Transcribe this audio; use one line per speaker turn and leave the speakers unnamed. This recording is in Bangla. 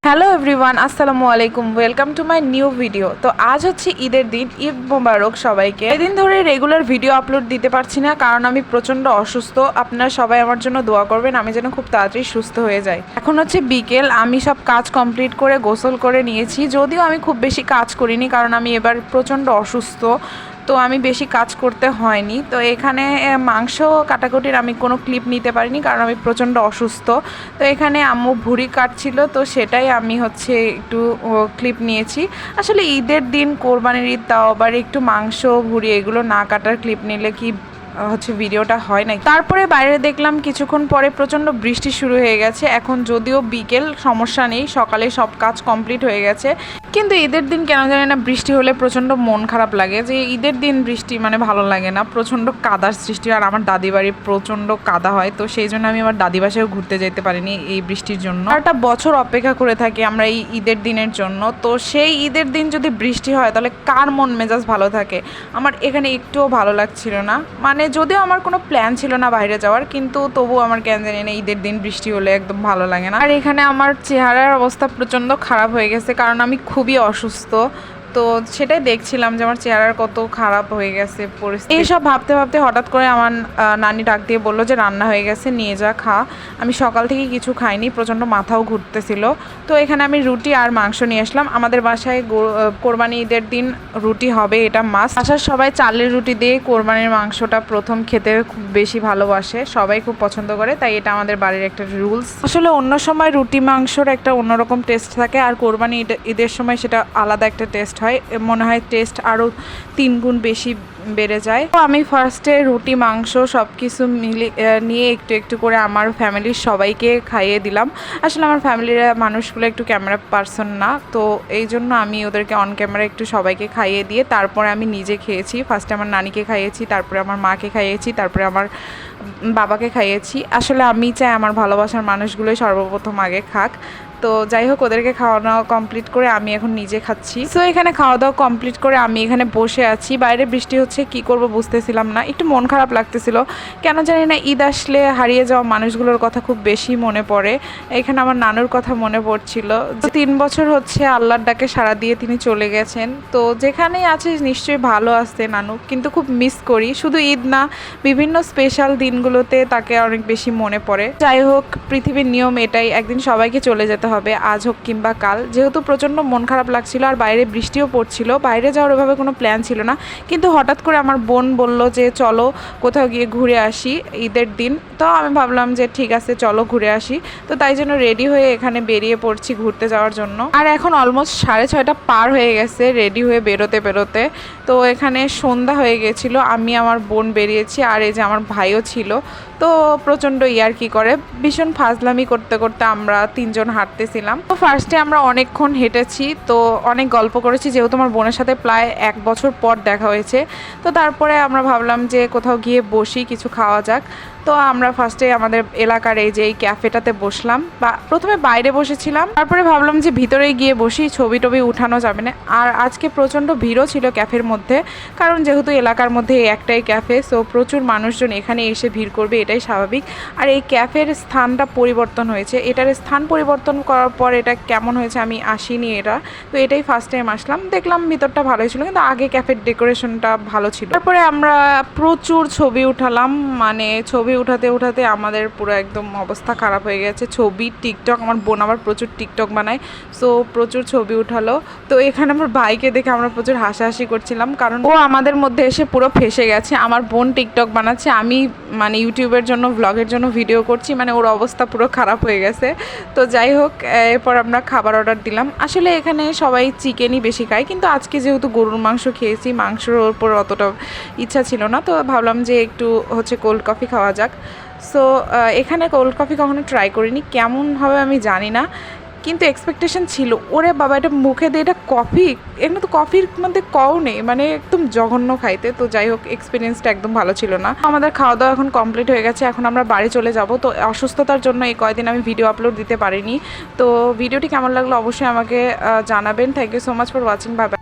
হ্যালো এভরিওয়ান, আসসালামু আলাইকুম। Welcome to my new video. তো আজ হচ্ছে ঈদের দিন। ঈদ মোবারক সবাইকে। এদিন ধরে রেগুলার ভিডিও আপলোড দিতে পারছি না কারণ আমি প্রচণ্ড অসুস্থ। আপনারা সবাই আমার জন্য দোয়া করবেন আমি যেন খুব তাড়াতাড়ি সুস্থ হয়ে যাই। এখন হচ্ছে বিকেল, আমি সব কাজ কমপ্লিট করে গোসল করে নিয়েছি। যদিও আমি খুব বেশি কাজ করিনি কারণ আমি এবার প্রচণ্ড অসুস্থ, তো আমি বেশি কাজ করতে হয়নি। তো এখানে মাংস কাটাকুটির আমি কোনো ক্লিপ নিতে পারিনি কারণ আমি প্রচণ্ড অসুস্থ। তো এখানে আম্মু ভুঁড়ি কাটছিল, তো সেটাই আমি হচ্ছে একটু ক্লিপ নিয়েছি। আসলে ঈদের দিন, কোরবানির ঈদ, তাও আবার একটু মাংস ভুঁড়ি এগুলো না কাটার ক্লিপ নিলে কি হচ্ছে ভিডিওটা হয় না। তারপরে বাইরে দেখলাম কিছুক্ষণ পরে প্রচণ্ড বৃষ্টি শুরু হয়ে গেছে। এখন যদিও বিকেল, সমস্যা নেই, সকালে সব কাজ কমপ্লিট হয়ে গেছে। কিন্তু ঈদের দিন কেন জানি না বৃষ্টি হলে প্রচণ্ড মন খারাপ লাগে, যে ঈদের দিন বৃষ্টি মানে ভালো লাগে না। প্রচণ্ড কাদার সৃষ্টি, আর আমার দাদি বাড়ি প্রচণ্ড কাদা হয়, তো সেই জন্য আমি আমার দাদি বাসায়ও ঘুরতে যেতে পারিনি এই বৃষ্টির জন্য। একটা বছর অপেক্ষা করে থাকি আমরা এই ঈদের দিনের জন্য, তো সেই ঈদের দিন যদি বৃষ্টি হয় তাহলে কার মন মেজাজ ভালো থাকে? আমার এখানে একটুও ভালো লাগছিল না। মানে যদিও আমার কোনো প্ল্যান ছিল না বাইরে যাওয়ার, কিন্তু তবুও আমার কেন জানি না ঈদের দিন বৃষ্টি হলে একদম ভালো লাগে না। আর এখানে আমার চেহারার অবস্থা প্রচণ্ড খারাপ হয়ে গেছে কারণ আমি খুবই অসুস্থ। তো সেটাই দেখছিলাম যে আমার চেহারার কত খারাপ হয়ে গেছে পরিস্থিতি। এইসব ভাবতে ভাবতে হঠাৎ করে আমার নানি ডাক দিয়ে বললো যে রান্না হয়ে গেছে, নিয়ে যা, খা। আমি সকাল থেকে কিছু খাইনি, প্রচণ্ড মাথাও ঘুরতেছিল। তো এখানে আমি রুটি আর মাংস নিয়ে আসলাম। আমাদের বাসায় কোরবানি ঈদের দিন রুটি হবে, এটা মাস্ট। বাসার সবাই চালের রুটি দিয়ে কোরবানির মাংসটা প্রথম খেতে খুব বেশি ভালোবাসে, সবাই খুব পছন্দ করে, তাই এটা আমাদের বাড়ির একটা রুলস। আসলে অন্য সময় রুটি মাংসর একটা অন্যরকম টেস্ট থাকে, আর কোরবানি ঈদের সময় সেটা আলাদা একটা টেস্ট হয়। মনে হয় টেস্ট আরও 3 গুণ বেশি বেড়ে যায়। তো আমি ফার্স্টে রুটি মাংস সব কিছু নিয়ে একটু একটু করে আমার ফ্যামিলির সবাইকে খাইয়ে দিলাম। আসলে আমার ফ্যামিলির মানুষগুলো একটু ক্যামেরা পার্সন না, তো এই জন্য আমি ওদেরকে অন ক্যামেরা একটু সবাইকে খাইয়ে দিয়ে তারপরে আমি নিজে খেয়েছি। ফার্স্টে আমার নানিকে খাইয়েছি, তারপরে আমার মাকে খাইয়েছি, তারপরে আমার বাবাকে খাইয়েছি। আসলে আমি চাই আমার ভালোবাসার মানুষগুলোই সর্বপ্রথম আগে খাক। তো যাই হোক, ওদেরকে খাওয়া দাওয়া কমপ্লিট করে আমি এখন নিজে খাচ্ছি। সো এখানে খাওয়া দাওয়া কমপ্লিট করে আমি এখানে বসে আছি। বাইরে বৃষ্টি হচ্ছে, কি করব বুঝতেছিলাম না, একটু মন খারাপ লাগতেছিল। কেন জানি না ঈদ আসলে হারিয়ে যাওয়া মানুষগুলোর কথা খুব বেশি মনে পড়ে। এখানে আমার নানুর কথা মনে পড়ছিল। 3 বছর হচ্ছে আল্লাহর ডাকে সাড়া দিয়ে তিনি চলে গেছেন। তো যেখানেই আছে নিশ্চয়ই ভালো আছে নানু, কিন্তু খুব মিস করি। শুধু ঈদ না, বিভিন্ন স্পেশাল দিনগুলোতে তাকে অনেক বেশি মনে পড়ে। যাই হোক, পৃথিবীর নিয়ম এটাই, একদিন সবাইকে চলে যেতে হবে, আজ হোক কিংবা কাল। যেহেতু প্রচণ্ড মন খারাপ লাগছিল আর বাইরে বৃষ্টিও পড়ছিল, বাইরে যাওয়ার ওইভাবে কোনো প্ল্যান ছিল না, কিন্তু হঠাৎ করে আমার বোন বলল যে চলো কোথাও গিয়ে ঘুরে আসি ঈদের দিন। তো আমি ভাবলাম যে ঠিক আছে, চলো ঘুরে আসি। তো তাই জন্য রেডি হয়ে এখানে বেরিয়ে পড়ছি ঘুরতে যাওয়ার জন্য। আর এখন অলমোস্ট 6:30 পার হয়ে গেছে রেডি হয়ে বেরোতে বেরোতে। তো এখানে সন্ধ্যা হয়ে গেছিলো, আমি আমার বোন বেরিয়েছি, আর এই যে আমার ভাইও ছিল। তো প্রচণ্ড ইয়ার্কি করে, ভীষণ ফাজলামি করতে করতে আমরা 3 জন হাঁটতেছিলাম। তো ফার্স্টে আমরা অনেকক্ষণ হেঁটেছি, তো অনেক গল্প করেছি, যেহেতু আমার বোনের সাথে প্রায় 1 বছর পর দেখা হয়েছে। তো তারপরে আমরা ভাবলাম যে কোথাও গিয়ে বসি, কিছু খাওয়া যাক। তো আমরা ফার্স্টে আমাদের এলাকার এই যে এই ক্যাফেটাতে বসলাম, বা প্রথমে বাইরে বসেছিলাম, তারপরে ভাবলাম যে ভিতরে গিয়ে বসি, ছবি টবি উঠানো যাবে না। আর আজকে প্রচণ্ড ভিড়ও ছিল ক্যাফের মধ্যে, কারণ যেহেতু এলাকার মধ্যে একটাই ক্যাফে, সো প্রচুর মানুষজন এখানে এসে ভিড় করবে, এটাই স্বাভাবিক। আর এই ক্যাফের স্থানটা পরিবর্তন হয়েছে, এটার স্থান পরিবর্তন করার পর এটা কেমন হয়েছে আমি আসিনি এটা, তো এটাই ফার্স্ট টাইম আসলাম। দেখলাম ভিতরটা ভালোই ছিল, কিন্তু আগে ক্যাফের ডেকোরেশনটা ভালো ছিল। তারপরে আমরা প্রচুর ছবি উঠালাম, মানে ছবি উঠাতে উঠাতে আমাদের পুরো একদম অবস্থা খারাপ হয়ে গেছে। ছবি, টিকটক, আমার বোন আবার প্রচুর টিকটক বানায়, সো প্রচুর ছবি উঠালো। তো এখানে আমার ভাইকে দেখে আমরা প্রচুর হাসাহাসি করছিলাম, কারণ ও আমাদের মধ্যে এসে পুরো ফেসে গেছে। আমার বোন টিকটক বানাচ্ছে, আমি মানে ইউটিউবের জন্য, ব্লগের জন্য ভিডিও করছি, মানে ওর অবস্থা পুরো খারাপ হয়ে গেছে। তো যাই হোক, এরপর আমরা খাবার অর্ডার দিলাম। আসলে এখানে সবাই চিকেনই বেশি খায়, কিন্তু আজকে যেহেতু গরুর মাংস খেয়েছি, মাংসের ওপর অতটা ইচ্ছা ছিল না, তো ভাবলাম যে একটু হচ্ছে কোল্ড কফি খাওয়া যাক। সো এখানে কোল্ড কফি কখনো ট্রাই করিনি, কেমন হবে আমি জানি না, কিন্তু এক্সপেকটেশন ছিল, ওরে বাবা এটা মুখে দিয়ে এটা কফি, এখানে তো কফির মধ্যে কও নেই, মানে একদম জঘন্য খাইতে। তো যাই হোক, এক্সপিরিয়েন্সটা একদম ভালো ছিল না। আমাদের খাওয়া দাওয়া এখন কমপ্লিট হয়ে গেছে, এখন আমরা বাড়ি চলে যাব। তো অসুস্থতার জন্য এই কয়দিন আমি ভিডিও আপলোড দিতে পারিনি। তো ভিডিওটি কেমন লাগলো অবশ্যই আমাকে জানাবেন। Thank you so much for watching, bye by.